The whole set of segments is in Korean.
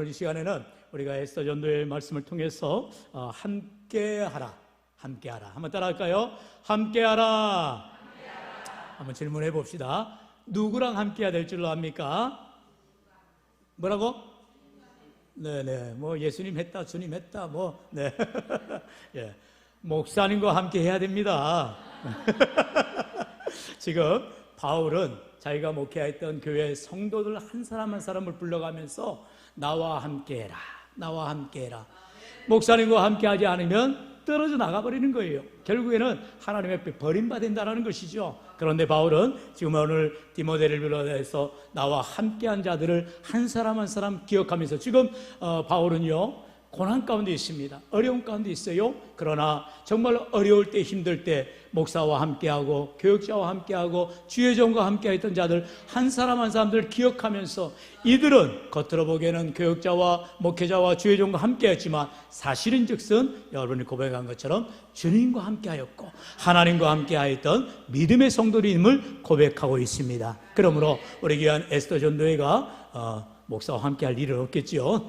오늘 이 시간에는 우리가 에스더 전도의 말씀을 통해서 함께하라, 함께하라. 한번 따라할까요? 함께하라. 한번 질문해 봅시다. 누구랑 함께해야 될 줄로 압니까? 뭐라고? 네네, 뭐 예수님 했다, 주님 했다, 뭐 네, 예, 목사님과 함께 해야 됩니다. 지금 바울은 자기가 목회했던 교회 성도들 한 사람 한 사람을 불러가면서 나와 함께해라, 나와 함께해라. 목사님과 함께하지 않으면 떨어져 나가버리는 거예요. 결국에는 하나님의 앞에 버림받는다는 것이죠. 그런데 바울은 지금 오늘 디모데를 비롯해서 나와 함께한 자들을 한 사람 한 사람 기억하면서 지금 바울은요 고난 가운데 있습니다. 어려움 가운데 있어요. 그러나 정말 어려울 때, 힘들 때 목사와 함께하고 교역자와 함께하고 주의종과 함께했던 자들 한 사람 한 사람들 기억하면서 이들은 겉으로 보기에는 교역자와 목회자와 주의종과 함께했지만 사실은즉슨 여러분이 고백한 것처럼 주님과 함께하였고 하나님과 함께하였던 믿음의 성도임을 고백하고 있습니다. 그러므로 우리 귀한 에스더 전도회가 목사와 함께 할 일은 없겠죠.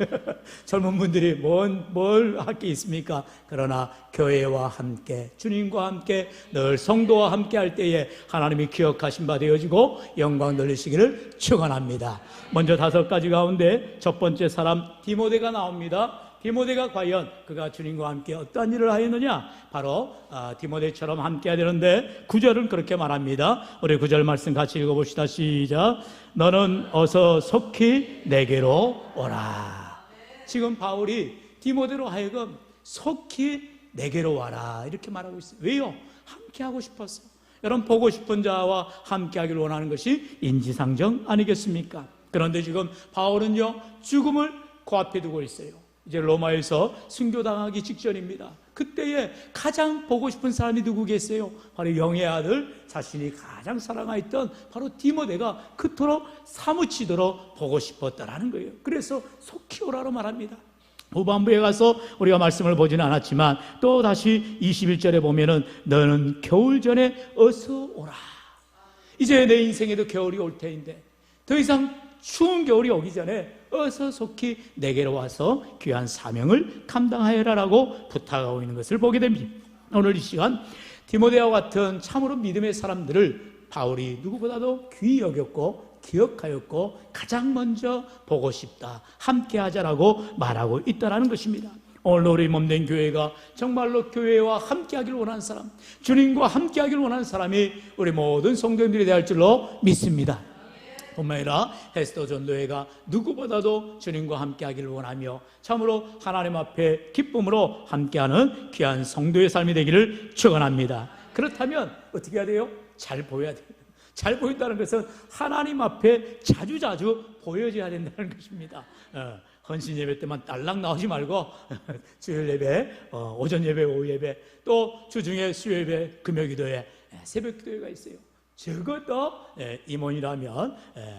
젊은 분들이 뭘 할 게 있습니까? 그러나 교회와 함께, 주님과 함께, 늘 성도와 함께 할 때에 하나님이 기억하신 바 되어지고 영광 돌리시기를 축원합니다. 먼저 5가지 가운데 첫 번째 사람 디모데가 나옵니다. 디모데가 과연 그가 주님과 함께 어떠한 일을 하였느냐? 바로 디모데처럼 함께 해야 되는데 9절은 그렇게 말합니다. 우리 9절 말씀 같이 읽어봅시다. 시작. 너는 어서 속히 내게로 오라. 지금 바울이 디모데로 하여금 속히 내게로 와라 이렇게 말하고 있어요. 왜요? 함께 하고 싶었어. 여러분, 보고 싶은 자와 함께 하기를 원하는 것이 인지상정 아니겠습니까? 그런데 지금 바울은요 죽음을 코앞에 두고 있어요. 이제 로마에서 순교당하기 직전입니다. 그때에 가장 보고 싶은 사람이 누구 계세요? 바로 영의 아들, 자신이 가장 사랑하였던 바로 디모데가 그토록 사무치도록 보고 싶었다라는 거예요. 그래서 속히 오라로 말합니다. 후반부에 가서 우리가 말씀을 보지는 않았지만 또 다시 21절에 보면은 너는 겨울 전에 어서 오라. 이제 내 인생에도 겨울이 올 테인데 더 이상 추운 겨울이 오기 전에 어서 속히 내게로 와서 귀한 사명을 감당하여라라고 부탁하고 있는 것을 보게 됩니다. 오늘 이 시간 디모데와 같은 참으로 믿음의 사람들을 바울이 누구보다도 귀히 여겼고 기억하였고 가장 먼저 보고 싶다, 함께 하자라고 말하고 있다는 것입니다. 오늘 우리 몸된 교회가 정말로 교회와 함께하기를 원하는 사람, 주님과 함께하기를 원하는 사람이 우리 모든 성도님들이 될 줄로 믿습니다. 뿐만 아니라 에스더 전도회가 누구보다도 주님과 함께하기를 원하며 참으로 하나님 앞에 기쁨으로 함께하는 귀한 성도의 삶이 되기를 축원합니다. 그렇다면 어떻게 해야 돼요? 잘 보여야 돼요. 잘 보인다는 것은 하나님 앞에 자주자주 보여져야 된다는 것입니다. 헌신 예배 때만 딸랑 나오지 말고 주일 예배, 오전 예배, 오후 예배, 또 주중에 수요 예배, 금요 기도회, 새벽 기도회가 있어요. 적어도 임원이라면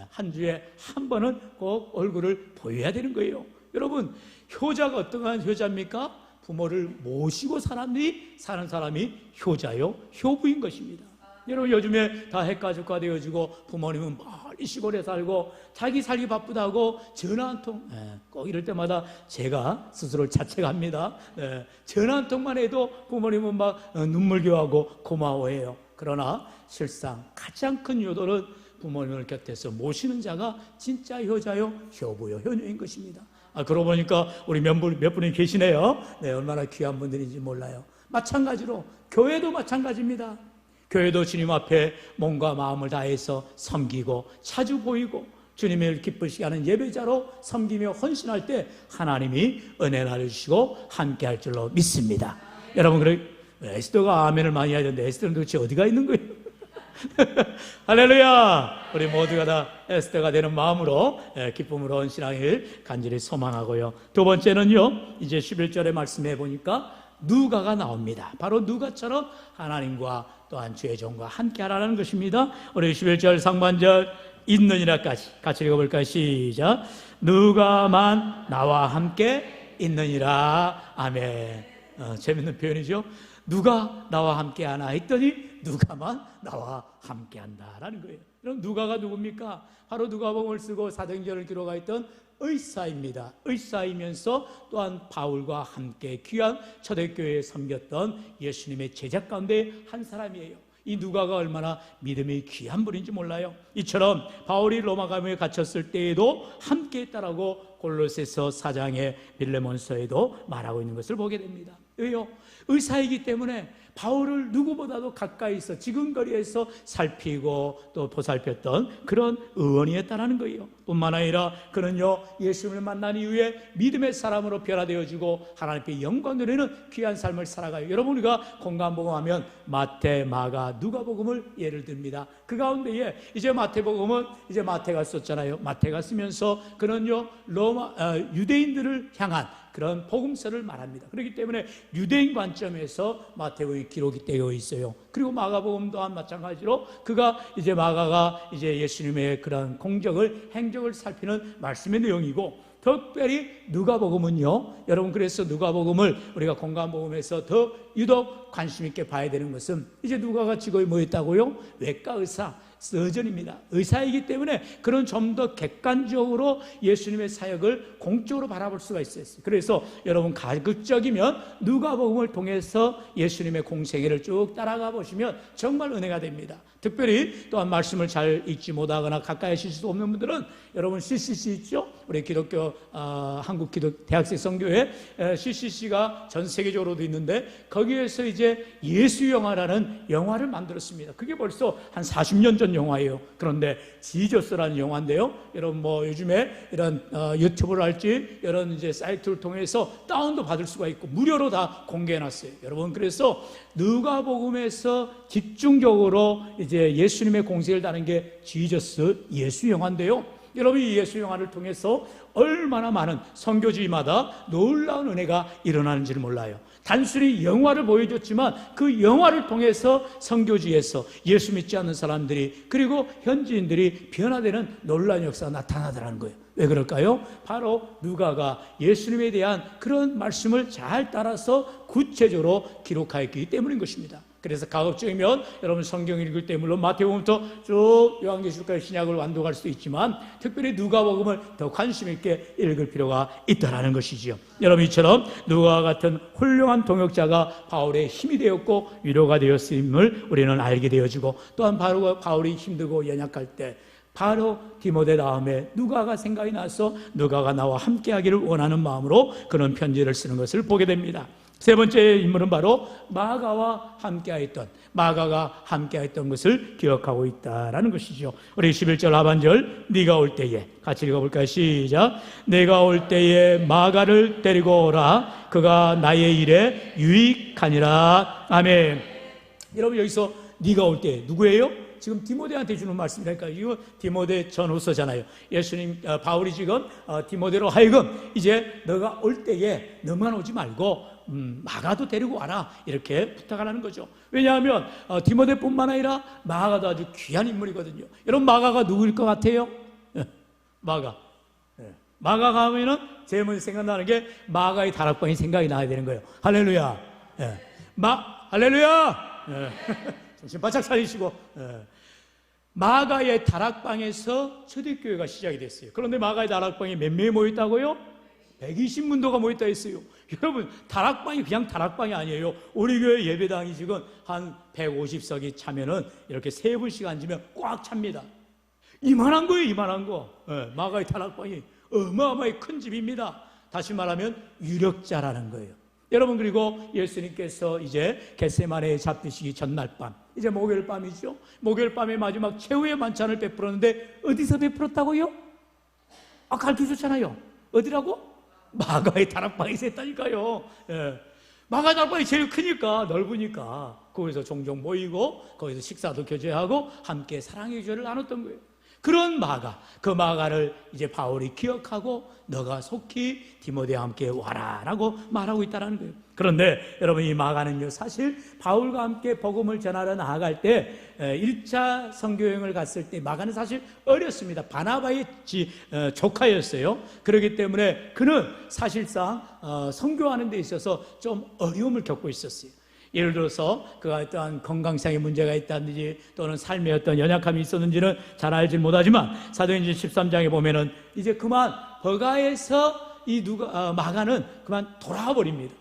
한 주에 한 번은 꼭 얼굴을 보여야 되는 거예요. 여러분, 효자가 어떠한 효자입니까? 부모를 모시고 사는 사람이 효자요, 효부인 것입니다. 여러분, 요즘에 다 핵가족화 되어지고 부모님은 멀리 시골에 살고 자기 살기 바쁘다고 전화 한 통, 꼭 이럴 때마다 제가 스스로 자책합니다. 전화 한 통만 해도 부모님은 막 눈물겨하고 고마워해요. 그러나 실상 가장 큰 효도는 부모님을 곁에서 모시는 자가 진짜 효자요, 효부요, 효녀인 것입니다. 그러고 보니까 우리 몇 분이 계시네요. 네, 얼마나 귀한 분들인지 몰라요. 마찬가지로 교회도 마찬가지입니다. 교회도 주님 앞에 몸과 마음을 다해서 섬기고 자주 보이고 주님을 기쁘시게 하는 예배자로 섬기며 헌신할 때 하나님이 은혜 나눠주시고 함께할 줄로 믿습니다. 여러분, 그래 에스더가 아멘을 많이 해야 되는데 에스더는 도대체 어디가 있는 거예요? 할렐루야! 우리 모두가 다 에스더가 되는 마음으로 기쁨으로 헌신하길 간절히 소망하고요. 두 번째는요, 이제 11절의 말씀해 보니까 누가가 나옵니다. 바로 누가처럼 하나님과 또한 주의 종과 함께 하라는 것입니다. 우리 11절 상반절 있느니라까지 같이 읽어볼까요? 시작. 누가만 나와 함께 있느니라. 아멘. 재밌는 표현이죠. 누가 나와 함께 하나 했더니 누가만 나와 함께 한다라는 거예요. 그럼 누가가 누굽니까? 바로 누가복음을 쓰고 사도행전을 기록하였던 의사입니다. 의사이면서 또한 바울과 함께 귀한 초대교회에 섬겼던 예수님의 제자 가운데 한 사람이에요. 이 누가가 얼마나 믿음이 귀한 분인지 몰라요. 이처럼 바울이 로마 감옥에 갇혔을 때에도 함께 했다라고 골로새서 4장의 빌레몬서에도 말하고 있는 것을 보게 됩니다. 왜요? 의사이기 때문에 바울을 누구보다도 가까이서 지근거리에서 살피고 또 보살폈던 그런 의원이었다는 거예요. 뿐만 아니라 그는요, 예수님을 만난 이후에 믿음의 사람으로 변화되어지고 하나님께 영광 누리는 귀한 삶을 살아가요. 여러분, 우리가 공간복음하면 마태, 마가, 누가복음을 예를 듭니다. 그 가운데에 이제 마태복음은 이제 마태가 썼잖아요. 마태가 쓰면서 그는요, 유대인들을 향한 그런 복음서를 말합니다. 그렇기 때문에 유대인 관점에서 마태복음이 기록이 되어 있어요. 그리고 마가복음 또한 마찬가지로 그가 이제 마가가 이제 예수님의 그런 공적을, 행적을 살피는 말씀의 내용이고, 특별히 누가복음은요, 여러분, 그래서 누가복음을 우리가 공간복음에서 더 유독 관심 있게 봐야 되는 것은 이제 누가가 직업이 뭐였다고요? 외과 의사, 서전입니다. 의사이기 때문에 그런 좀 더 객관적으로 예수님의 사역을 공적으로 바라볼 수가 있어요. 그래서 여러분, 가급적이면 누가복음을 통해서 예수님의 공생애를 쭉 따라가 보시면 정말 은혜가 됩니다. 특별히 또한 말씀을 잘 읽지 못하거나 가까이 하실 수 없는 분들은 여러분 CCC 있죠? 우리 기독교 한국 기독 대학생 선교회 CCC가 전 세계적으로도 있는데 거기에서 이제 예수 영화라는 영화를 만들었습니다. 그게 벌써 한 40년 전 영화예요. 그런데 지저스라는 영화인데요. 여러분 뭐 요즘에 이런 유튜브를 할지 이런 이제 사이트를 통해서 다운도 받을 수가 있고 무료로 다 공개해놨어요. 여러분, 그래서 누가복음에서 집중적으로 이제 예수님의 공생을 다룬 게 지저스 예수 영화인데요. 여러분, 이 예수 영화를 통해서 얼마나 많은 선교지마다 놀라운 은혜가 일어나는지를 몰라요. 단순히 영화를 보여줬지만 그 영화를 통해서 선교지에서 예수 믿지 않는 사람들이 그리고 현지인들이 변화되는 놀라운 역사가 나타나더라는 거예요. 왜 그럴까요? 바로 누가가 예수님에 대한 그런 말씀을 잘 따라서 구체적으로 기록하였기 때문인 것입니다. 그래서 가급적이면 여러분 성경 읽을 때 물론 마태복음부터 쭉 요한계시록까지 신약을 완독할 수도 있지만 특별히 누가복음을 더 관심 있게 읽을 필요가 있다는 것이지요. 여러분, 이처럼 누가와 같은 훌륭한 동역자가 바울의 힘이 되었고 위로가 되었음을 우리는 알게 되어지고, 또한 바울이 힘들고 연약할 때 바로 디모데 다음에 누가가 생각이 나서 누가가 나와 함께하기를 원하는 마음으로 그런 편지를 쓰는 것을 보게 됩니다. 세 번째 인물은 바로 마가가 함께했던 것을 기억하고 있다라는 것이죠. 우리 11절 하반절, 네가 올 때에 같이 읽어볼까요? 시작. 내가 올 때에 마가를 데리고 오라. 그가 나의 일에 유익하니라. 아멘. 여러분, 여기서 네가 올 때 누구예요? 지금 디모데한테 주는 말씀이니까 이거 디모데 전후서잖아요. 바울이 지금 디모데로 하여금 이제 너가 올 때에 너만 오지 말고 마가도 데리고 와라, 이렇게 부탁하라는 거죠. 왜냐하면 디모데뿐만 아니라 마가도 아주 귀한 인물이거든요. 여러분, 마가가 누구일 것 같아요? 마가가 하면은 제일 먼저 생각나는 게 마가의 다락방이 생각이 나야 되는 거예요. 할렐루야. 할렐루야. 정신 바짝 차리시고. 마가의 다락방에서 초대교회가 시작이 됐어요. 그런데 마가의 다락방에 몇 명이 모였다고요? 120문도가 모였다 했어요. 여러분, 다락방이 그냥 다락방이 아니에요. 우리 교회 예배당이 지금 한 150석이 차면은 이렇게 3분씩 앉으면 꽉 찹니다. 이만한 거예요, 이만한 거. 마가의 다락방이 어마어마하게 큰 집입니다. 다시 말하면 유력자라는 거예요. 여러분, 그리고 예수님께서 이제 겟세마네에 잡히시기 전날 밤, 이제 목요일 밤이죠. 목요일 밤에 마지막 최후의 만찬을 베풀었는데 어디서 베풀었다고요? 가르쳐줬잖아요. 어디라고? 마가의 다락방에서 했다니까요. 마가의 다락방이 제일 크니까, 넓으니까 거기서 종종 모이고 거기서 식사도 교제하고 함께 사랑의 교제를 나눴던 거예요. 그런 마가, 그 마가를 이제 바울이 기억하고 너가 속히 디모데와 함께 와라 라고 말하고 있다는 거예요. 그런데 여러분, 이 마가는요, 사실 바울과 함께 복음을 전하러 나아갈 때 1차 선교여행을 갔을 때 마가는 사실 어렸습니다. 바나바의 조카였어요. 그렇기 때문에 그는 사실상 선교하는 데 있어서 좀 어려움을 겪고 있었어요. 예를 들어서 그가 어떠한 건강상의 문제가 있다든지 또는 삶에 어떤 연약함이 있었는지는 잘 알지 못하지만 사도행전 13장에 보면은 이제 그만 버가에서 마가는 그만 돌아와 버립니다.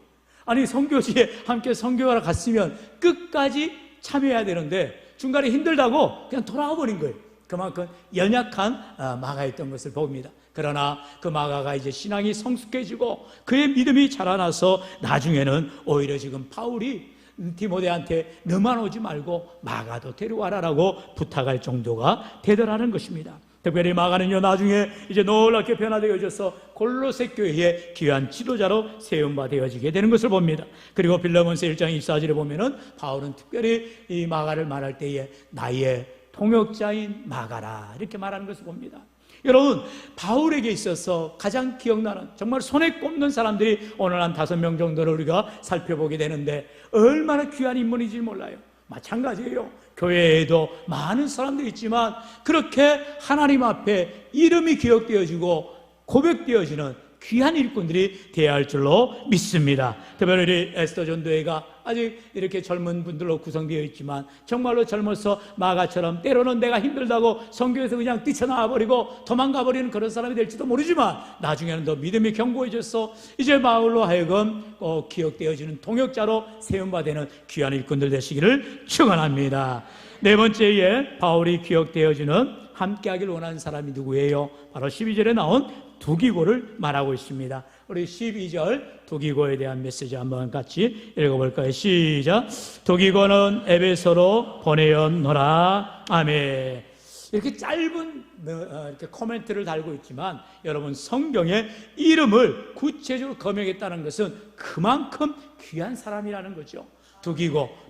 아니, 선교지에 함께 선교하러 갔으면 끝까지 참여해야 되는데 중간에 힘들다고 그냥 돌아와 버린 거예요. 그만큼 연약한 마가였던 것을 봅니다. 그러나 그 마가가 이제 신앙이 성숙해지고 그의 믿음이 자라나서 나중에는 오히려 지금 바울이 디모데한테 너만 오지 말고 마가도 데려와라라고 부탁할 정도가 되더라는 것입니다. 특별히 마가는요, 나중에 이제 놀랍게 변화되어져서 골로새 교회의 귀한 지도자로 세움받아지게 되는 것을 봅니다. 그리고 빌레몬서 1장 24절에 보면은 바울은 특별히 이 마가를 말할 때에 나의 동역자인 마가라 이렇게 말하는 것을 봅니다. 여러분, 바울에게 있어서 가장 기억나는 정말 손에 꼽는 사람들이 오늘 한 5명 정도를 우리가 살펴보게 되는데 얼마나 귀한 인물인지 몰라요. 마찬가지예요. 교회에도 많은 사람들이 있지만 그렇게 하나님 앞에 이름이 기억되어지고 고백되어지는 귀한 일꾼들이 되어야 할 줄로 믿습니다. 특별히 우리 에스더 전도회가 아직 이렇게 젊은 분들로 구성되어 있지만 정말로 젊어서 마가처럼 때로는 내가 힘들다고 선교에서 그냥 뛰쳐나와 버리고 도망가 버리는 그런 사람이 될지도 모르지만 나중에는 더 믿음이 견고해져서 이제 바울로 하여금 기억되어지는 동역자로 세움받는 귀한 일꾼들 되시기를 축원합니다. 네 번째에 바울이 기억되어지는 함께하길 원하는 사람이 누구예요? 바로 12절에 나온 두기고를 말하고 있습니다. 우리 12절 두기고에 대한 메시지 한번 같이 읽어볼까요? 시작. 두기고는 에베소로 보내었노라. 아멘. 이렇게 짧은 이렇게 코멘트를 달고 있지만 여러분, 성경에 이름을 구체적으로 거명했다는 것은 그만큼 귀한 사람이라는 거죠.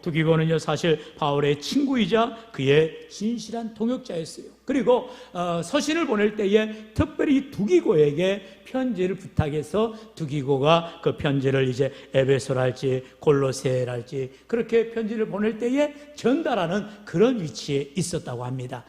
두기고는요 사실 바울의 친구이자 그의 진실한 동역자였어요. 그리고 서신을 보낼 때에 특별히 두기고에게 편지를 부탁해서 두기고가 그 편지를 이제 에베소랄지 골로새랄지 그렇게 편지를 보낼 때에 전달하는 그런 위치에 있었다고 합니다.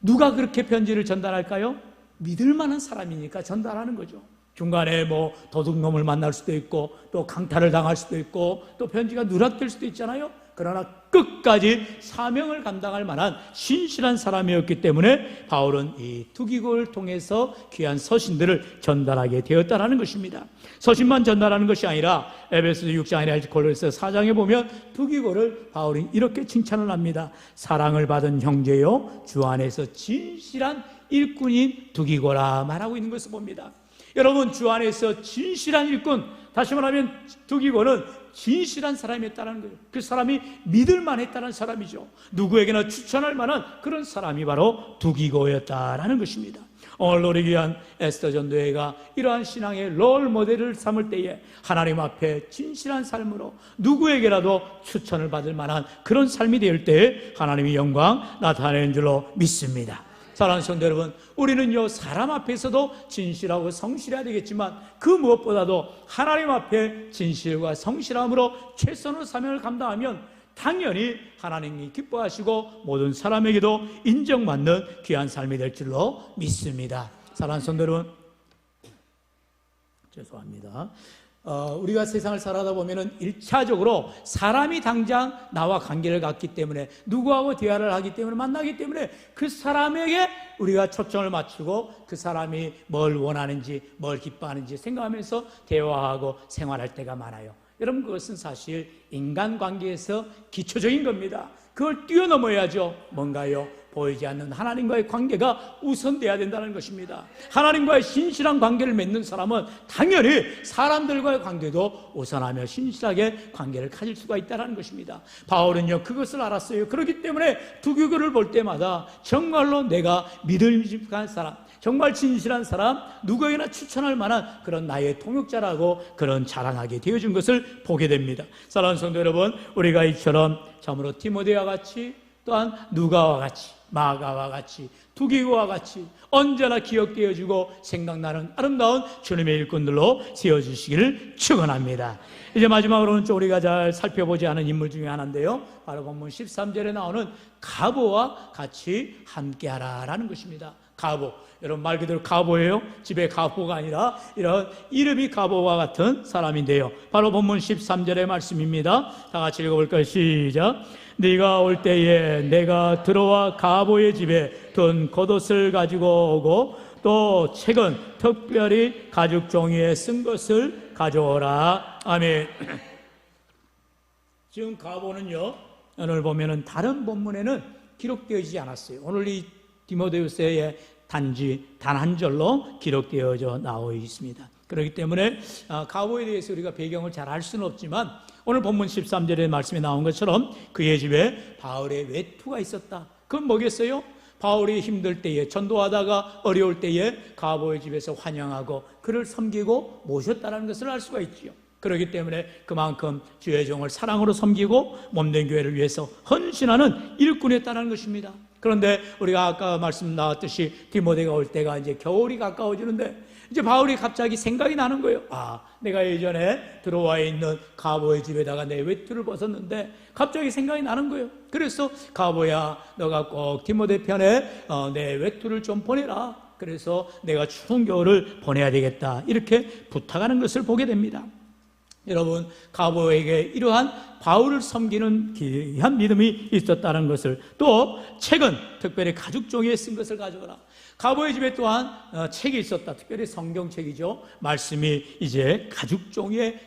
누가 그렇게 편지를 전달할까요? 믿을 만한 사람이니까 전달하는 거죠. 중간에 도둑놈을 만날 수도 있고 또 강탈을 당할 수도 있고 또 편지가 누락될 수도 있잖아요. 그러나 끝까지 사명을 감당할 만한 신실한 사람이었기 때문에 바울은 이 두기고를 통해서 귀한 서신들을 전달하게 되었다는 것입니다. 서신만 전달하는 것이 아니라 에베소서 6장이나 골로새 4장에 보면 두기고를 바울이 이렇게 칭찬을 합니다. 사랑을 받은 형제요 주 안에서 진실한 일꾼인 두기고라 말하고 있는 것을 봅니다. 여러분, 주 안에서 진실한 일꾼, 다시 말하면 두기고는 진실한 사람이었다는 거예요. 그 사람이 믿을 만했다는 사람이죠. 누구에게나 추천할 만한 그런 사람이 바로 두기고였다라는 것입니다. 오늘 우리 귀한 에스더 전도회가 이러한 신앙의 롤 모델을 삼을 때에 하나님 앞에 진실한 삶으로 누구에게라도 추천을 받을 만한 그런 삶이 될 때에 하나님의 영광 나타내는 줄로 믿습니다. 사랑하는 성도 여러분, 우리는요 사람 앞에서도 진실하고 성실해야 되겠지만 그 무엇보다도 하나님 앞에 진실과 성실함으로 최선의 사명을 감당하면 당연히 하나님이 기뻐하시고 모든 사람에게도 인정받는 귀한 삶이 될 줄로 믿습니다. 사랑하는 성도 여러분, 죄송합니다. 우리가 세상을 살아다 보면은 1차적으로 사람이 당장 나와 관계를 갖기 때문에 누구하고 대화를 하기 때문에 만나기 때문에 그 사람에게 우리가 초점을 맞추고 그 사람이 뭘 원하는지 뭘 기뻐하는지 생각하면서 대화하고 생활할 때가 많아요. 여러분, 그것은 사실 인간관계에서 기초적인 겁니다. 그걸 뛰어넘어야죠. 뭔가요? 보이지 않는 하나님과의 관계가 우선돼야 된다는 것입니다. 하나님과의 신실한 관계를 맺는 사람은 당연히 사람들과의 관계도 우선하며 신실하게 관계를 가질 수가 있다는 것입니다. 바울은요 그것을 알았어요. 그렇기 때문에 두기고를 볼 때마다 정말로 내가 믿음직한 사람, 정말 진실한 사람, 누구에게나 추천할 만한 그런 나의 동역자라고 그런 자랑하게 되어진 것을 보게 됩니다. 사랑하는 성도 여러분, 우리가 이처럼 참으로 디모데와 같이 또한 누가와 같이 마가와 같이 두기고와 같이 언제나 기억되어지고 생각나는 아름다운 주님의 일꾼들로 세워주시기를 축원합니다. 이제 마지막으로는 좀 우리가 잘 살펴보지 않은 인물 중에 하나인데요, 바로 본문 13절에 나오는 가보와 같이 함께하라라는 것입니다. 가보. 여러분 말 그대로 가보예요. 집에 가보가 아니라 이런 이름이 가보와 같은 사람인데요. 바로 본문 13절의 말씀입니다. 다 같이 읽어볼까요? 시작. 네가 올 때에 내가 들어와 가보의 집에 둔 겉옷을 가지고 오고 또 책은 특별히 가죽 종이에 쓴 것을 가져오라. 아멘. 지금 가보는요, 오늘 보면은 다른 본문에는 기록되어지지 않았어요. 오늘 이 디모데후서에 단지 단 한 절로 기록되어져 나와 있습니다. 그렇기 때문에 가보에 대해서 우리가 배경을 잘 알 수는 없지만 오늘 본문 13절의 말씀에 나온 것처럼 그의 집에 바울의 외투가 있었다. 그건 뭐겠어요? 바울이 힘들 때에, 전도하다가 어려울 때에 가보의 집에서 환영하고 그를 섬기고 모셨다는 것을 알 수가 있지요. 그렇기 때문에 그만큼 주의 종을 사랑으로 섬기고 몸된 교회를 위해서 헌신하는 일꾼이었다는 것입니다. 그런데 우리가 아까 말씀 나왔듯이 디모데가 올 때가 이제 겨울이 가까워지는데 이제 바울이 갑자기 생각이 나는 거예요. 내가 예전에 들어와 있는 가보의 집에다가 내 외투를 벗었는데 갑자기 생각이 나는 거예요. 그래서 가보야, 너가 꼭 디모데 편에 내 외투를 좀 보내라. 그래서 내가 추운 겨울을 보내야 되겠다. 이렇게 부탁하는 것을 보게 됩니다. 여러분, 가보에게 이러한 바울을 섬기는 귀한 믿음이 있었다는 것을, 또 책은 특별히 가죽 종이에 쓴 것을 가져오라. 가보의 집에 또한 책이 있었다. 특별히 성경책이죠. 말씀이 이제 가죽 종이에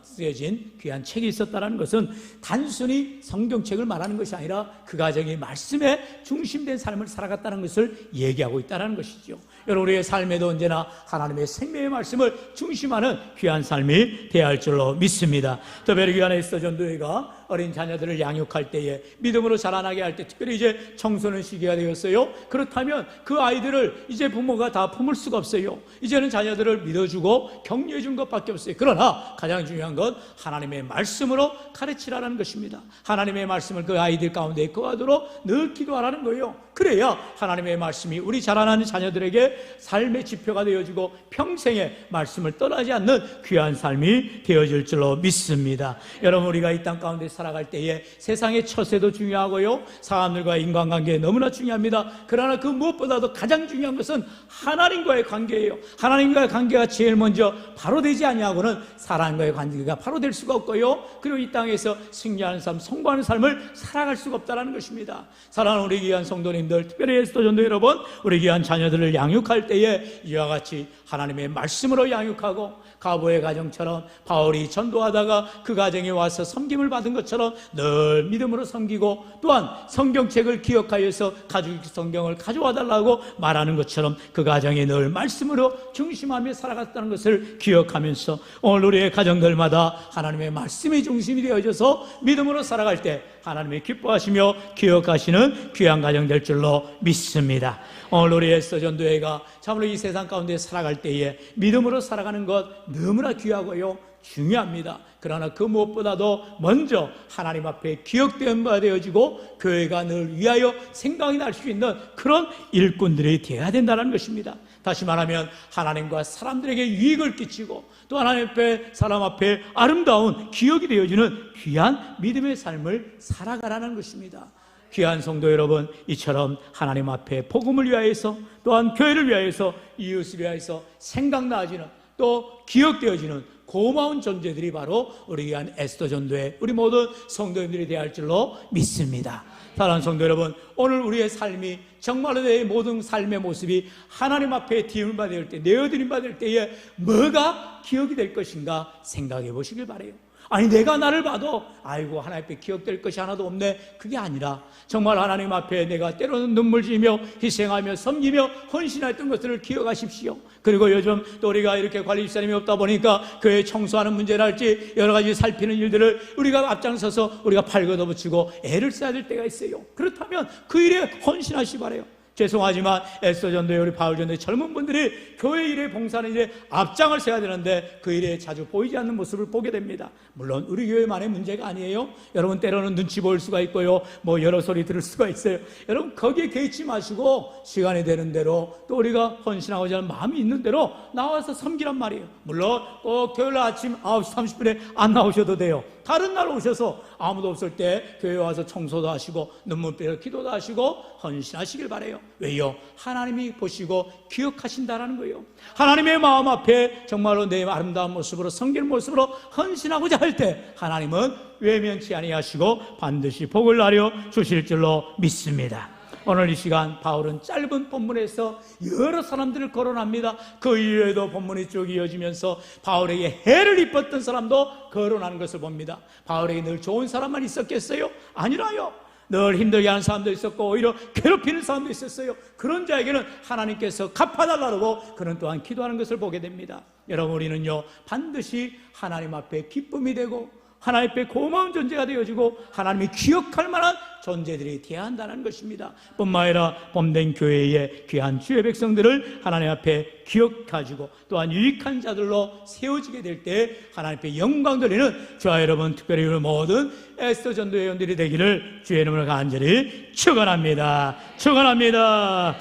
쓰여진 귀한 책이 있었다는 것은 단순히 성경책을 말하는 것이 아니라 그 가정이 말씀에 중심된 삶을 살아갔다는 것을 얘기하고 있다는 것이죠. 여러분, 우리의 삶에도 언제나 하나님의 생명의 말씀을 중심하는 귀한 삶이 되어야 할 줄로 믿습니다. 특별히 귀한 에스더 전도회가 어린 자녀들을 양육할 때에, 믿음으로 자라나게 할 때, 특별히 이제 청소년 시기가 되었어요. 그렇다면 그 아이들을 이제 부모가 다 품을 수가 없어요. 이제는 자녀들을 믿어주고 격려해 준 것밖에 없어요. 그러나 가장 중요한 건 하나님의 말씀으로 가르치라는 것입니다. 하나님의 말씀을 그 아이들 가운데 거하도록 늘 기도하라는 거예요. 그래야 하나님의 말씀이 우리 자라나는 자녀들에게 삶의 지표가 되어지고 평생의 말씀을 떠나지 않는 귀한 삶이 되어질 줄로 믿습니다. 여러분, 우리가 이 땅 가운데 살아갈 때에 세상의 처세도 중요하고요, 사람들과 인간관계 너무나 중요합니다. 그러나 그 무엇보다도 가장 중요한 것은 하나님과의 관계예요. 하나님과의 관계가 제일 먼저 바로 되지 아니하고는 사람과의 관계가 바로 될 수가 없고요, 그리고 이 땅에서 승리하는 삶, 성공하는 삶을 살아갈 수가 없다는 것입니다. 사랑하는 우리 귀한 성도님들, 특별히 에스더 전도 여러분, 우리 귀한 자녀들을 양육할 때에 이와 같이 하나님의 말씀으로 양육하고, 가보의 가정처럼 바울이 전도하다가 그 가정에 와서 섬김을 받은 것처럼 늘 믿음으로 섬기고, 또한 성경책을 기억하여서 가죽 성경을 가져와 달라고 말하는 것처럼 그 가정에 늘 말씀으로 중심하며 살아갔다는 것을 기억하면서 오늘 우리의 가정들마다 하나님의 말씀이 중심이 되어져서 믿음으로 살아갈 때 하나님이 기뻐하시며 기억하시는 귀한 가정 될 줄로 믿습니다. 오늘 우리 에스더 전도회가 참으로 이 세상 가운데 살아갈 때에 믿음으로 살아가는 것 너무나 귀하고요, 중요합니다. 그러나 그 무엇보다도 먼저 하나님 앞에 기억된 바 되어지고 교회가 늘 위하여 생각이 날 수 있는 그런 일꾼들이 되어야 된다는 것입니다. 다시 말하면 하나님과 사람들에게 유익을 끼치고 또 하나님 앞에, 사람 앞에 아름다운 기억이 되어지는 귀한 믿음의 삶을 살아가라는 것입니다. 귀한 성도 여러분, 이처럼 하나님 앞에 복음을 위하여서, 또한 교회를 위하여서, 이웃을 위하여서 생각나지는, 또 기억되어지는 고마운 존재들이 바로 우리 귀한 에스더 전도회, 우리 모든 성도님들이 되어야 할 줄로 믿습니다. 사랑하는 성도 여러분, 오늘 우리의 삶이 정말로 내 모든 삶의 모습이 하나님 앞에 드림을 받을 때, 내어드림 받을 때에 뭐가 기억이 될 것인가 생각해 보시길 바라요. 아니, 내가 나를 봐도 아이고 하나님 앞에 기억될 것이 하나도 없네, 그게 아니라 정말 하나님 앞에 내가 때로는 눈물 지으며 희생하며 섬기며 헌신했던 것들을 기억하십시오. 그리고 요즘 또 우리가 이렇게 관리집사님이 없다 보니까 교회 청소하는 문제랄지 여러 가지 살피는 일들을 우리가 앞장서서 우리가 팔 걷어붙이고 애를 써야 될 때가 있어요. 그렇다면 그 일에 헌신하시 바라요. 죄송하지만 에스더 전도회, 우리 바울 전도회 젊은 분들이 교회 일에, 봉사하는 일에 앞장을 서야 되는데 그 일에 자주 보이지 않는 모습을 보게 됩니다. 물론 우리 교회만의 문제가 아니에요. 여러분, 때로는 눈치 보일 수가 있고요, 뭐 여러 소리 들을 수가 있어요. 여러분, 거기에 개의치 마시고 시간이 되는 대로, 또 우리가 헌신하고자 하는 마음이 있는 대로 나와서 섬기란 말이에요. 물론 꼭 토요일 아침 9시 30분에 안 나오셔도 돼요. 다른 날 오셔서 아무도 없을 때 교회에 와서 청소도 하시고 눈물 빼어 기도도 하시고 헌신하시길 바라요. 왜요? 하나님이 보시고 기억하신다라는 거예요. 하나님의 마음 앞에 정말로 내 아름다운 모습으로, 성기는 모습으로 헌신하고자 할 때 하나님은 외면치 아니하시고 반드시 복을 나려 주실 줄로 믿습니다. 오늘 이 시간 바울은 짧은 본문에서 여러 사람들을 거론합니다. 그 이후에도 본문이 쭉 이어지면서 바울에게 해를 입었던 사람도 거론하는 것을 봅니다. 바울에게 늘 좋은 사람만 있었겠어요? 아니라요. 늘 힘들게 하는 사람도 있었고 오히려 괴롭히는 사람도 있었어요. 그런 자에게는 하나님께서 갚아달라고 그는 또한 기도하는 것을 보게 됩니다. 여러분, 우리는요 반드시 하나님 앞에 기쁨이 되고 하나님 앞에 고마운 존재가 되어지고 하나님이 기억할 만한 존재들이 되어야 한다는 것입니다. 뿐만 아니라 봄된 교회의 귀한 주의 백성들을 하나님 앞에 기억가지고 또한 유익한 자들로 세워지게 될 때 하나님 앞에 영광 돌리는 저와 여러분, 특별히 우리 모든 에스더 전도 회원들이 되기를 주의 이름으로 간절히 축원합니다. 축원합니다.